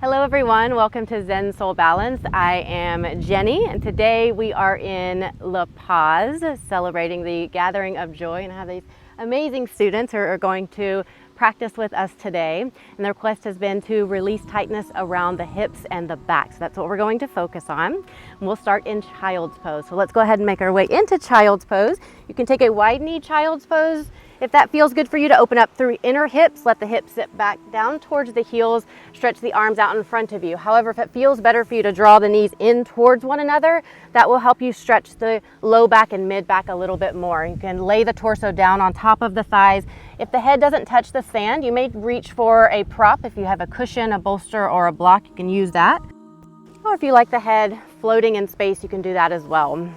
Hello everyone, welcome to Zen Soul Balance. I am Jenny and today we are in La Paz celebrating the gathering of joy, and I have these amazing students who are going to practice with us today, and the request has been to release tightness around the hips and the back. So that's what we're going to focus on. And we'll start in child's pose. So let's go ahead and make our way into child's pose. You can take a wide knee child's pose if that feels good for you, to open up through inner hips. Let the hips sit back down towards the heels, stretch the arms out in front of you. However, if it feels better for you to draw the knees in towards one another, that will help you stretch the low back and mid back a little bit more. You can lay the torso down on top of the thighs. If the head doesn't touch the sand, you may reach for a prop. If you have a cushion, a bolster, or a block, you can use that. Or if you like the head floating in space, you can do that as well.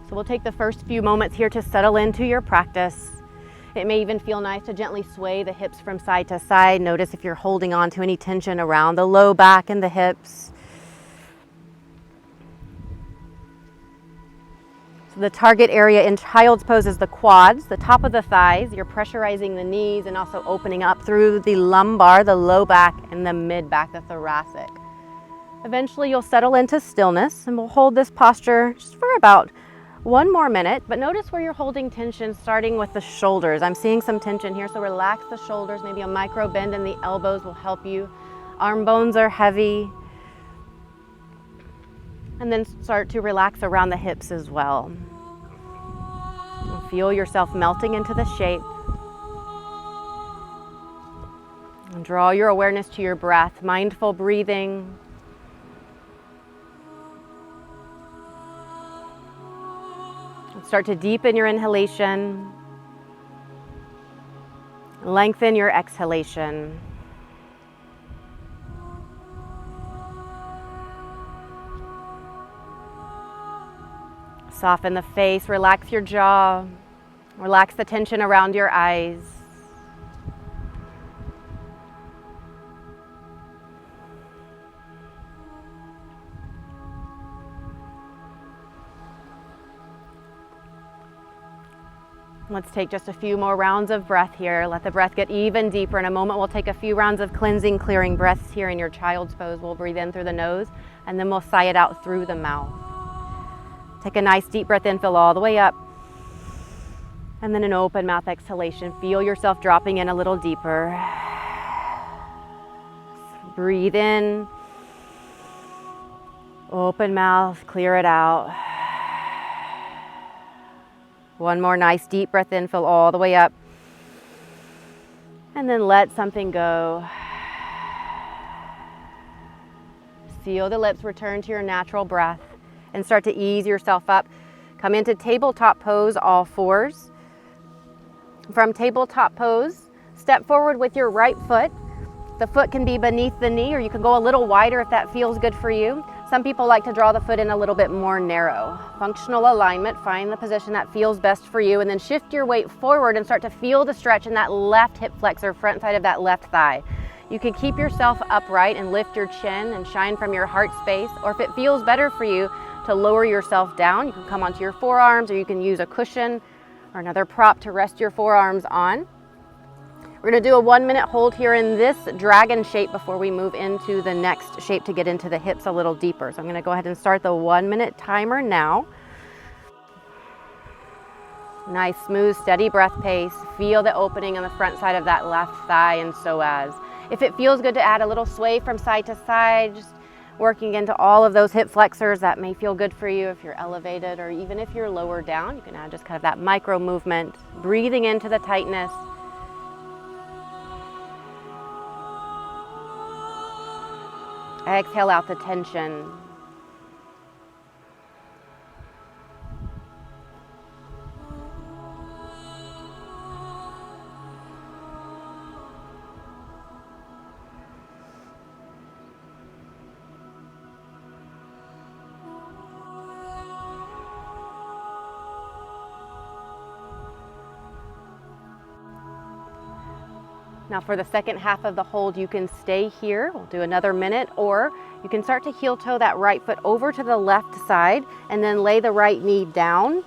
So we'll take the first few moments here to settle into your practice. It may even feel nice to gently sway the hips from side to side. Notice if you're holding on to any tension around the low back and the hips. So the target area in child's pose is the quads, the top of the thighs. You're pressurizing the knees and also opening up through the lumbar, the low back, and the mid back, the thoracic. Eventually you'll settle into stillness, and we'll hold this posture just for about one more minute, but notice where you're holding tension, starting with the shoulders. I'm seeing some tension here, so relax the shoulders. Maybe a micro bend in the elbows will help you. Arm bones are heavy. And then start to relax around the hips as well. Feel yourself melting into the shape. And draw your awareness to your breath, mindful breathing. Start to deepen your inhalation. Lengthen your exhalation. Soften the face, relax your jaw, relax the tension around your eyes. Let's take just a few more rounds of breath here. Let the breath get even deeper. In a moment, we'll take a few rounds of cleansing, clearing breaths here in your child's pose. We'll breathe in through the nose, and then we'll sigh it out through the mouth. Take a nice deep breath in, fill all the way up. And then an open mouth exhalation. Feel yourself dropping in a little deeper. Breathe in. Open mouth, clear it out. One more nice deep breath in, fill all the way up. And then let something go. Seal the lips, return to your natural breath, and start to ease yourself up. Come into tabletop pose, all fours. From tabletop pose, step forward with your right foot. The foot can be beneath the knee, or you can go a little wider if that feels good for you. Some people like to draw the foot in a little bit more narrow. Functional alignment, find the position that feels best for you, and then shift your weight forward and start to feel the stretch in that left hip flexor, front side of that left thigh. You can keep yourself upright and lift your chin and shine from your heart space, or if it feels better for you to lower yourself down, you can come onto your forearms, or you can use a cushion or another prop to rest your forearms on. We're going to do a 1 minute hold here in this dragon shape before we move into the next shape to get into the hips a little deeper. So I'm going to go ahead and start the 1 minute timer now. Nice, smooth, steady breath pace. Feel the opening on the front side of that left thigh and psoas. If it feels good to add a little sway from side to side, just working into all of those hip flexors, that may feel good for you if you're elevated, or even if you're lower down, you can add just kind of that micro movement, breathing into the tightness. Exhale out the tension. Now for the second half of the hold, you can stay here. We'll do another minute, or you can start to heel toe that right foot over to the left side and then lay the right knee down.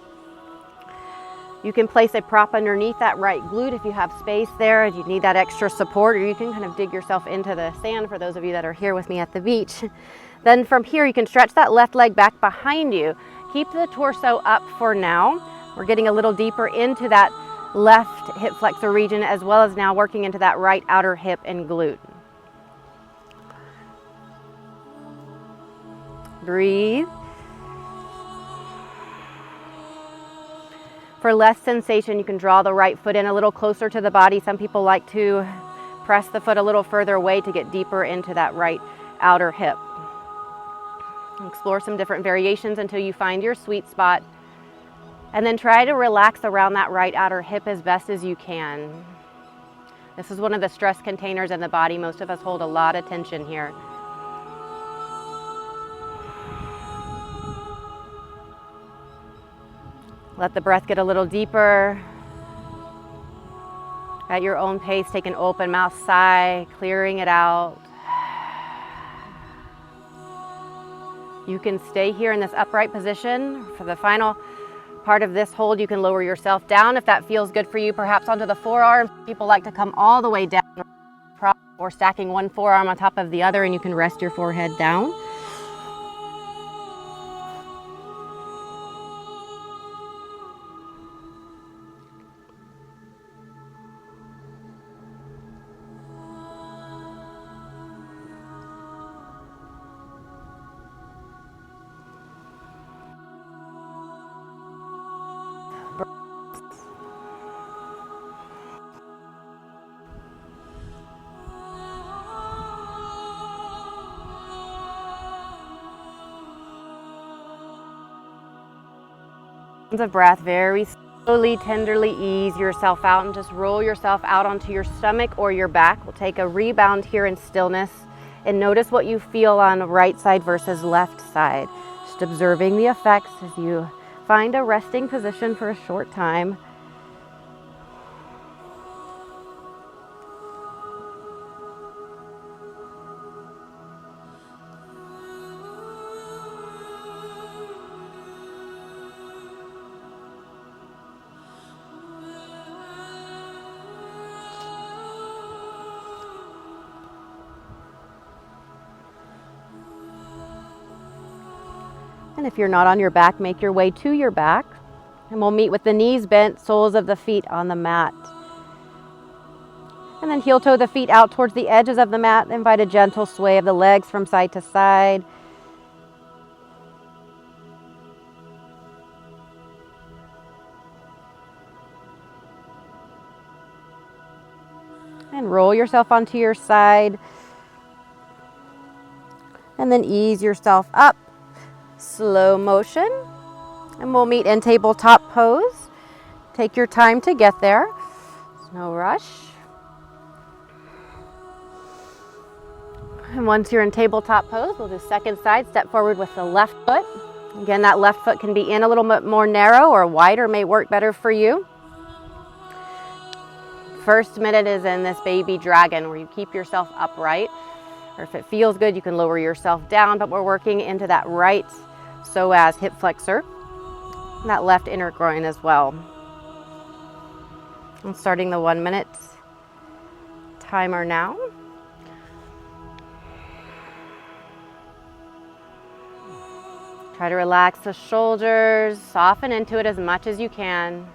You can place a prop underneath that right glute if you have space there, if you need that extra support, or you can kind of dig yourself into the sand for those of you that are here with me at the beach. Then from here, you can stretch that left leg back behind you. Keep the torso up for now. We're getting a little deeper into that left hip flexor region, as well as now working into that right outer hip and glute. Breathe. For less sensation, you can draw the right foot in a little closer to the body. Some people like to press the foot a little further away to get deeper into that right outer hip. Explore some different variations until you find your sweet spot. And then try to relax around that right outer hip as best as you can. This is one of the stress containers in the body. Most of us hold a lot of tension here. Let the breath get a little deeper. At your own pace, take an open mouth sigh, clearing it out. You can stay here in this upright position. For the final part of this hold, you can lower yourself down if that feels good for you, perhaps onto the forearms. People like to come all the way down, or stacking one forearm on top of the other, and you can rest your forehead down. Of breath, very slowly, tenderly ease yourself out and just roll yourself out onto your stomach or your back. We'll take a rebound here in stillness and notice what you feel on the right side versus left side. Just observing the effects as you find a resting position for a short time. And if you're not on your back, make your way to your back. And we'll meet with the knees bent, soles of the feet on the mat. And then heel toe the feet out towards the edges of the mat. Invite a gentle sway of the legs from side to side. And roll yourself onto your side. And then ease yourself up. Slow motion, and we'll meet in tabletop pose. Take your time to get there. There's no rush. And once you're in tabletop pose, we'll do second side, step forward with the left foot. Again, that left foot can be in a little bit more narrow or wider, may work better for you. First minute is in this baby dragon where you keep yourself upright. Or if it feels good, you can lower yourself down, but we're working into that right psoas hip flexor, and that left inner groin as well. I'm starting the 1 minute timer now. Try to relax the shoulders, soften into it as much as you can.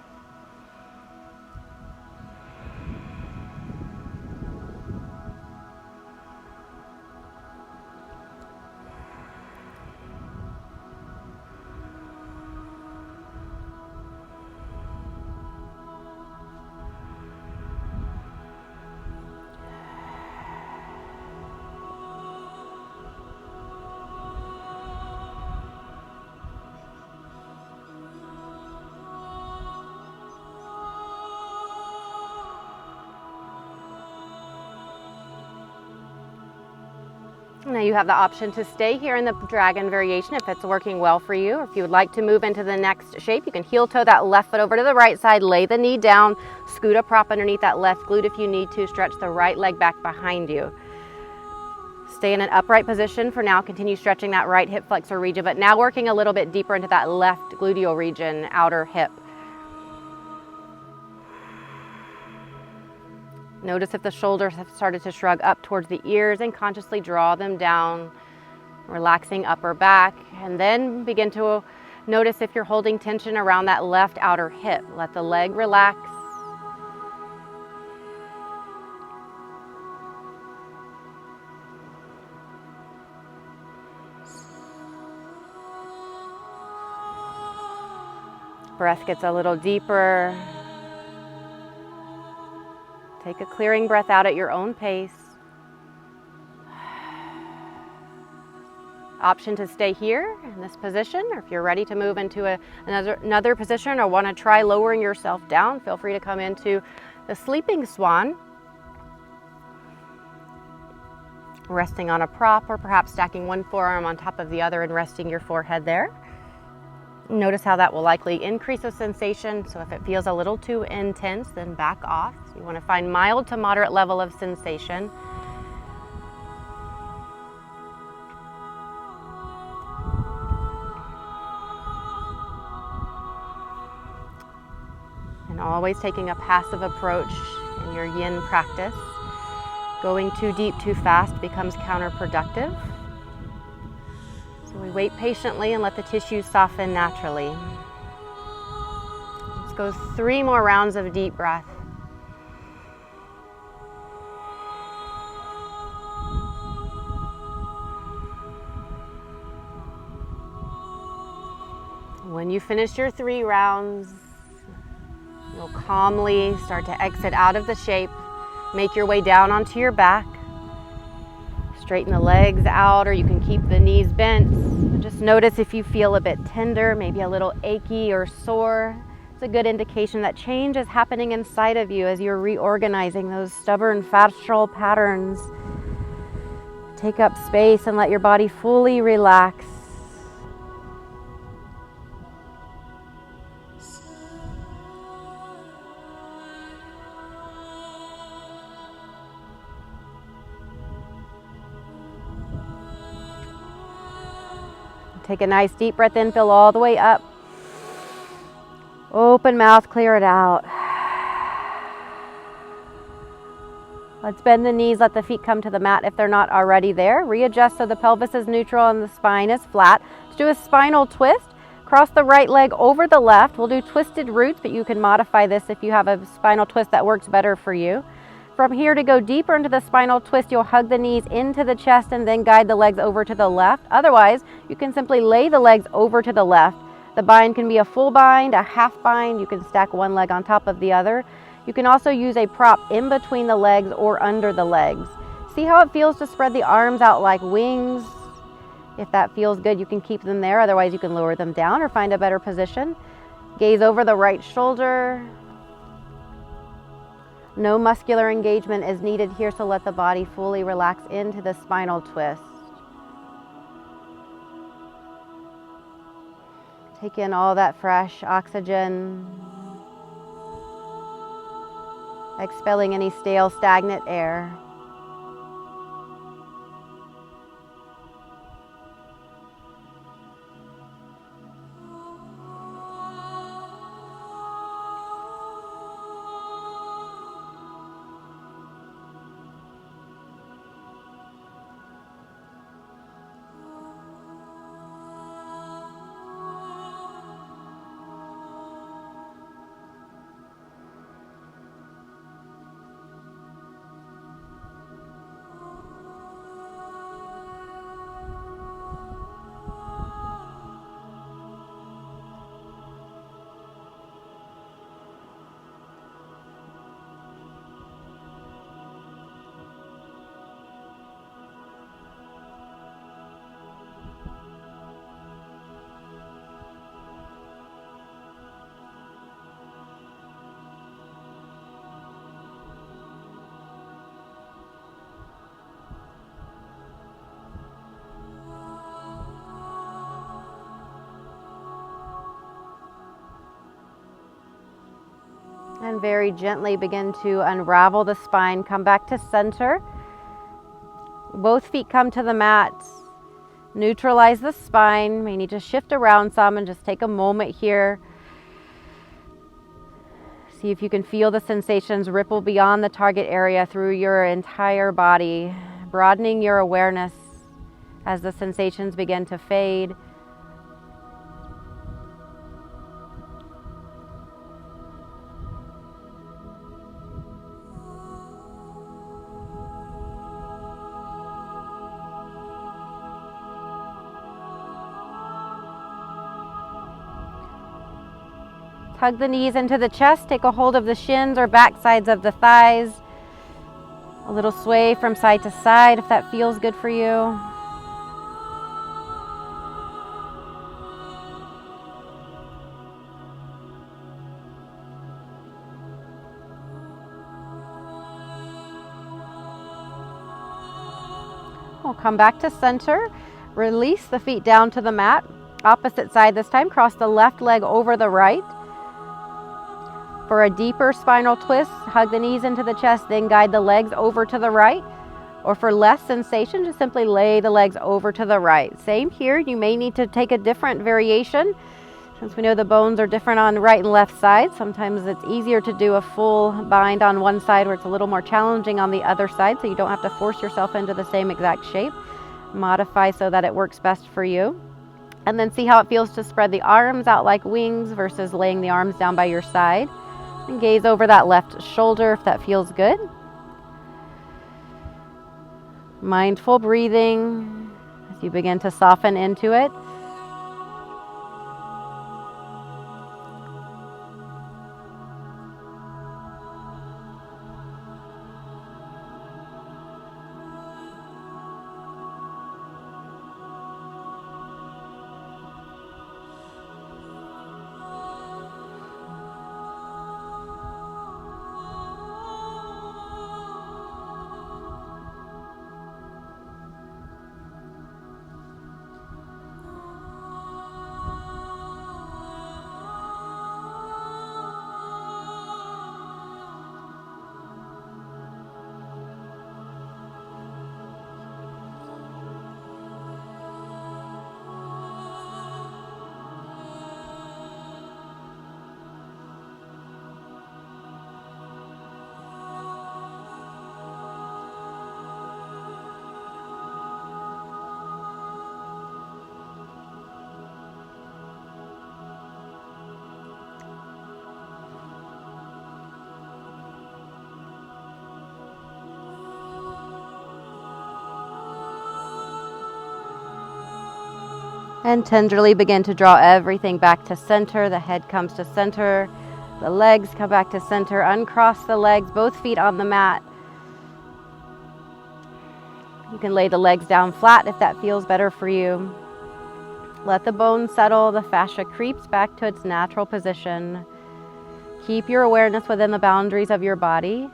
Now you have the option to stay here in the dragon variation if it's working well for you. Or if you would like to move into the next shape, you can heel toe that left foot over to the right side, lay the knee down, scoot a prop underneath that left glute if you need to, stretch the right leg back behind you. Stay in an upright position for now, continue stretching that right hip flexor region, but now working a little bit deeper into that left gluteal region, outer hip. Notice if the shoulders have started to shrug up towards the ears, and consciously draw them down, relaxing upper back. And then begin to notice if you're holding tension around that left outer hip. Let the leg relax. Breath gets a little deeper. Take a clearing breath out at your own pace. Option to stay here in this position, or if you're ready to move into another position or want to try lowering yourself down, feel free to come into the sleeping swan. Resting on a prop, or perhaps stacking one forearm on top of the other and resting your forehead there. Notice how that will likely increase the sensation, so if it feels a little too intense, then back off. So you want to find mild to moderate level of sensation. And always taking a passive approach in your yin practice. Going too deep too fast becomes counterproductive. So we wait patiently and let the tissues soften naturally. Let's go 3 more rounds of deep breath. When you finish your 3 rounds, you'll calmly start to exit out of the shape. Make your way down onto your back. Straighten the legs out, or you can keep the knees bent. Just notice if you feel a bit tender, maybe a little achy or sore. It's a good indication that change is happening inside of you as you're reorganizing those stubborn fascial patterns. Take up space and let your body fully relax. Take a nice deep breath in, fill all the way up. Open mouth, clear it out. Let's bend the knees, let the feet come to the mat if they're not already there. Readjust so the pelvis is neutral and the spine is flat. Let's do a spinal twist. Cross the right leg over the left. We'll do twisted roots, but you can modify this if you have a spinal twist that works better for you. From here, to go deeper into the spinal twist, you'll hug the knees into the chest and then guide the legs over to the left. Otherwise, you can simply lay the legs over to the left. The bind can be a full bind, a half bind. You can stack one leg on top of the other. You can also use a prop in between the legs or under the legs. See how it feels to spread the arms out like wings? If that feels good, you can keep them there. Otherwise, you can lower them down or find a better position. Gaze over the right shoulder. No muscular engagement is needed here, so let the body fully relax into the spinal twist. Take in all that fresh oxygen, expelling any stale, stagnant air. And very gently begin to unravel the spine. Come back to center. Both feet come to the mat. Neutralize the spine. May need to shift around some and just take a moment here. See if you can feel the sensations ripple beyond the target area through your entire body, broadening your awareness as the sensations begin to fade. Hug the knees into the chest, take a hold of the shins or back sides of the thighs. A little sway from side to side if that feels good for you. We'll come back to center. Release the feet down to the mat. Opposite side this time. Cross the left leg over the right. For a deeper spinal twist, hug the knees into the chest, then guide the legs over to the right. Or for less sensation, just simply lay the legs over to the right. Same here, you may need to take a different variation. Since we know the bones are different on right and left side, sometimes it's easier to do a full bind on one side where it's a little more challenging on the other side, so you don't have to force yourself into the same exact shape. Modify so that it works best for you. And then see how it feels to spread the arms out like wings versus laying the arms down by your side. And gaze over that left shoulder if that feels good. Mindful breathing as you begin to soften into it. And tenderly begin to draw everything back to center. The head comes to center. The legs come back to center. Uncross the legs, both feet on the mat. You can lay the legs down flat if that feels better for you. Let the bones settle. The fascia creeps back to its natural position. Keep your awareness within the boundaries of your body.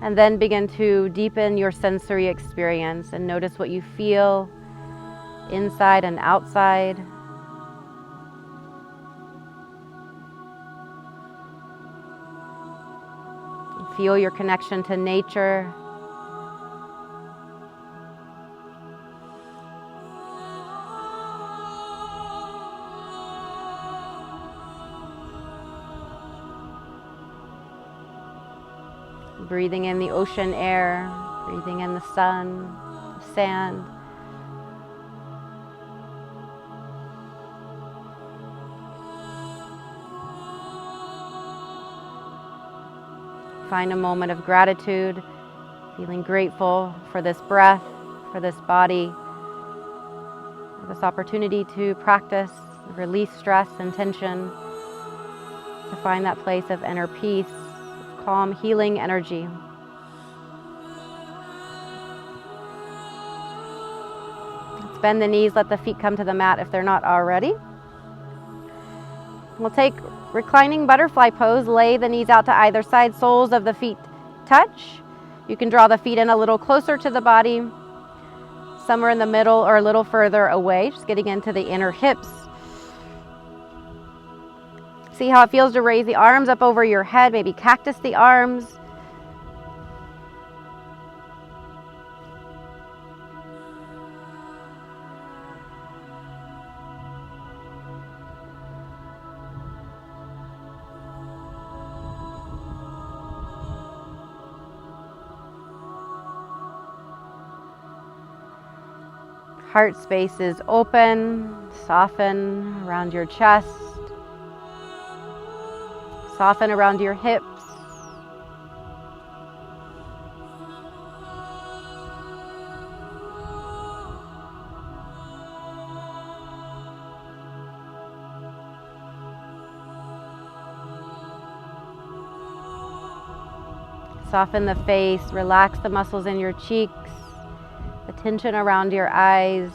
And then begin to deepen your sensory experience and notice what you feel inside and outside. Feel your connection to nature. Breathing in the ocean air, breathing in the sun, sand. Find a moment of gratitude, feeling grateful for this breath, for this body, for this opportunity to practice, release stress and tension, to find that place of inner peace, calm, healing energy. Let's bend the knees, let the feet come to the mat if they're not already. We'll take reclining butterfly pose, lay the knees out to either side, soles of the feet touch. You can draw the feet in a little closer to the body, somewhere in the middle or a little further away, just getting into the inner hips. See how it feels to raise the arms up over your head, maybe cactus the arms. heart space is open. Soften around your chest. Soften around your hips. Soften the face, relax the muscles in your cheeks, the tension around your eyes.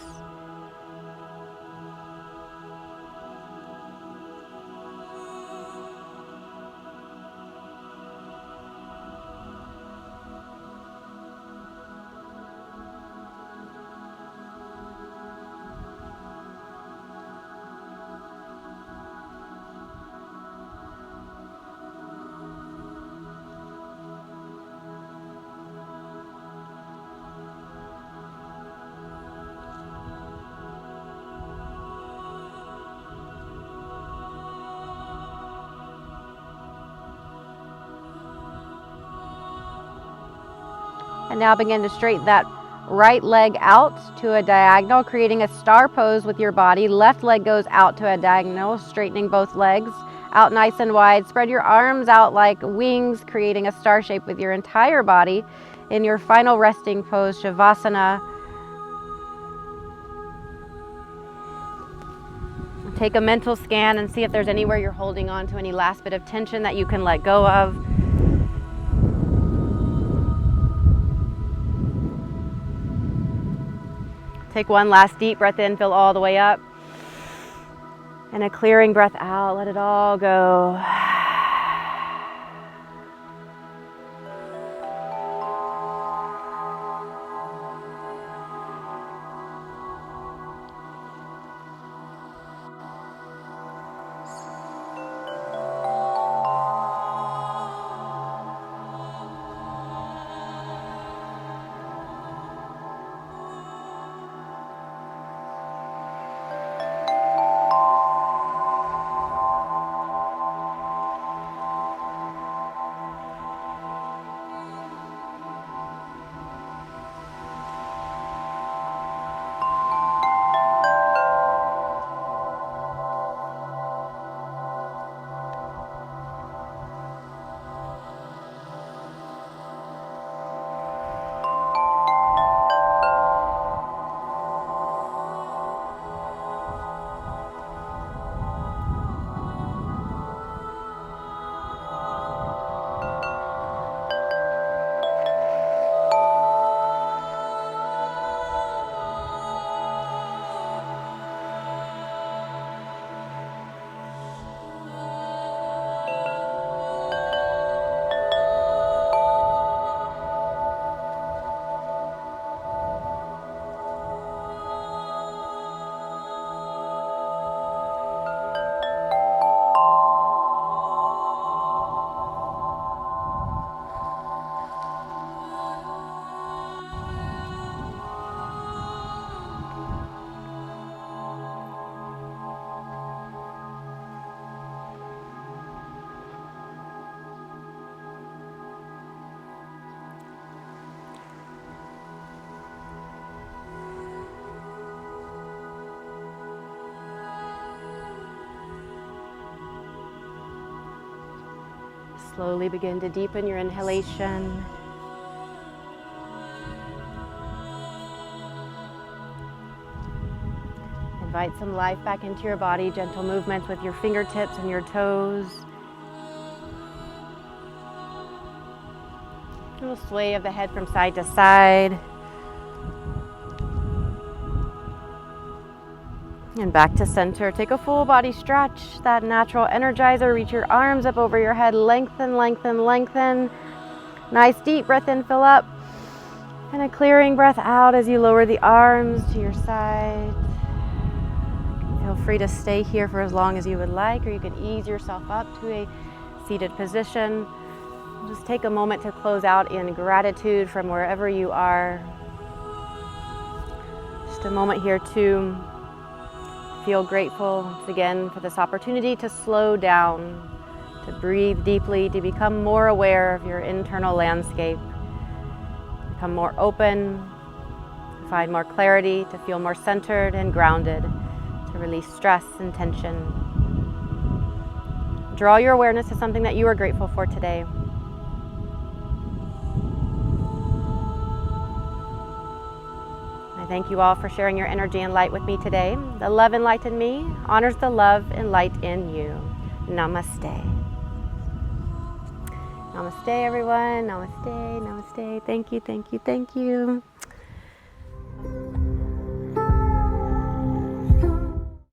And now begin to straighten that right leg out to a diagonal, creating a star pose with your body. Left leg goes out to a diagonal, straightening both legs out nice and wide. Spread your arms out like wings, creating a star shape with your entire body. In your final resting pose, Shavasana. Take a mental scan and see if there's anywhere you're holding on to, any last bit of tension that you can let go of. Take one last deep breath in, fill all the way up. And a clearing breath out, let it all go. Slowly begin to deepen your inhalation. Invite some life back into your body, gentle movements with your fingertips and your toes. A little sway of the head from side to side. And back to center. Take a full body stretch, that natural energizer. Reach your arms up over your head. Lengthen, lengthen, lengthen. Nice deep breath in, fill up. And a clearing breath out as you lower the arms to your side. Feel free to stay here for as long as you would like, or you could ease yourself up to a seated position. Just take a moment to close out in gratitude from wherever you are. Just a moment here to feel grateful once again for this opportunity to slow down, to breathe deeply, to become more aware of your internal landscape, become more open, find more clarity, to feel more centered and grounded, to release stress and tension. Draw your awareness to something that you are grateful for today. I thank you all for sharing your energy and light with me today. The love and light in me honors the love and light in you. Namaste. Namaste, everyone. Namaste, namaste. Thank you, thank you, thank you.